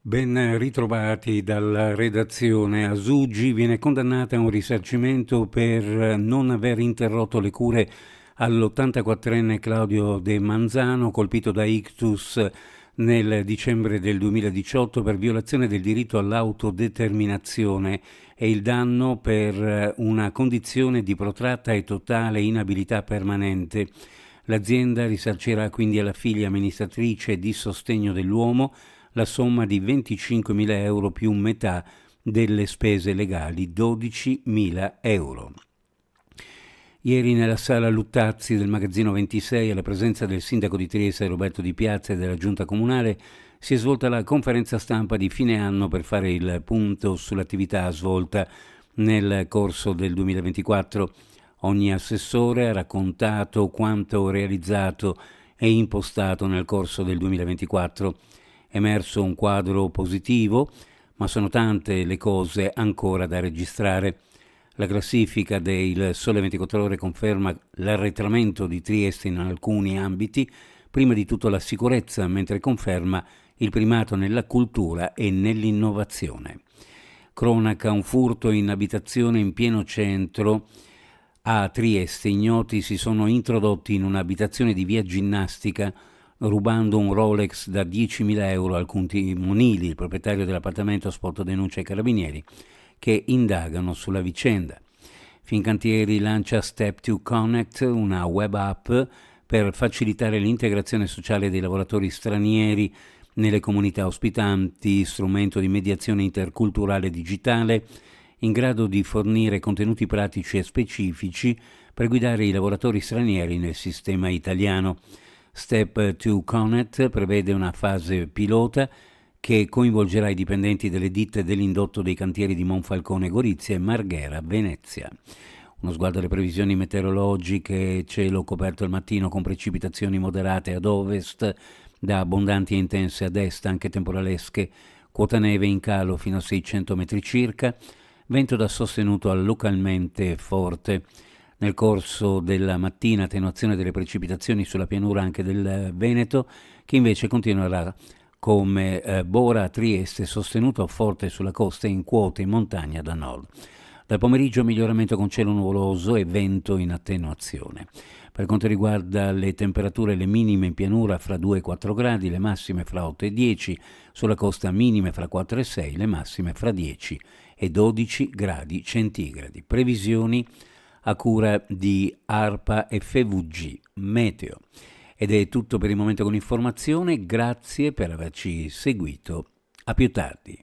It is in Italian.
Ben ritrovati dalla redazione. Azugi viene condannata a un risarcimento per non aver interrotto le cure all'84enne Claudio De Manzano, colpito da ictus nel dicembre del 2018 per violazione del diritto all'autodeterminazione e il danno per una condizione di protratta e totale inabilità permanente. L'azienda risarcirà quindi alla figlia amministratrice di sostegno dell'uomo la somma di 25.000 euro più metà delle spese legali, 12.000 euro. Ieri nella sala Luttazzi del magazzino 26, alla presenza del sindaco di Trieste Roberto Di Piazza e della giunta comunale, si è svolta la conferenza stampa di fine anno per fare il punto sull'attività svolta nel corso del 2024. Ogni assessore ha raccontato quanto realizzato e impostato nel corso del 2024. È emerso un quadro positivo, ma sono tante le cose ancora da registrare. La classifica del Sole 24 Ore conferma l'arretramento di Trieste in alcuni ambiti, prima di tutto la sicurezza, mentre conferma il primato nella cultura e nell'innovazione. Cronaca: un furto in abitazione in pieno centro a Trieste. Ignoti si sono introdotti in un'abitazione di via Ginnastica rubando un Rolex da 10.000 euro al Conti Monili. Il proprietario dell'appartamento ha sporto denuncia ai carabinieri che indagano sulla vicenda. Fincantieri lancia Step to Connect, una web app per facilitare l'integrazione sociale dei lavoratori stranieri nelle comunità ospitanti, strumento di mediazione interculturale digitale in grado di fornire contenuti pratici e specifici per guidare i lavoratori stranieri nel sistema italiano. Step to Connect prevede una fase pilota che coinvolgerà i dipendenti delle ditte dell'indotto dei cantieri di Monfalcone Gorizia e Marghera Venezia. Uno sguardo alle previsioni meteorologiche: cielo coperto al mattino con precipitazioni moderate ad ovest, da abbondanti e intense ad est, anche temporalesche, quota neve in calo fino a 600 metri circa, vento da sostenuto a localmente forte. Nel corso della mattina attenuazione delle precipitazioni sulla pianura anche del Veneto, che invece continuerà come Bora a Trieste, sostenuto forte sulla costa e in quote in montagna da nord. Dal pomeriggio miglioramento con cielo nuvoloso e vento in attenuazione. Per quanto riguarda le temperature, le minime in pianura fra 2 e 4 gradi, le massime fra 8 e 10, sulla costa minime fra 4 e 6, le massime fra 10 e 12 gradi centigradi. Previsioni a cura di ARPA e FVG Meteo. Ed è tutto per il momento con l'informazione, grazie per averci seguito, a più tardi.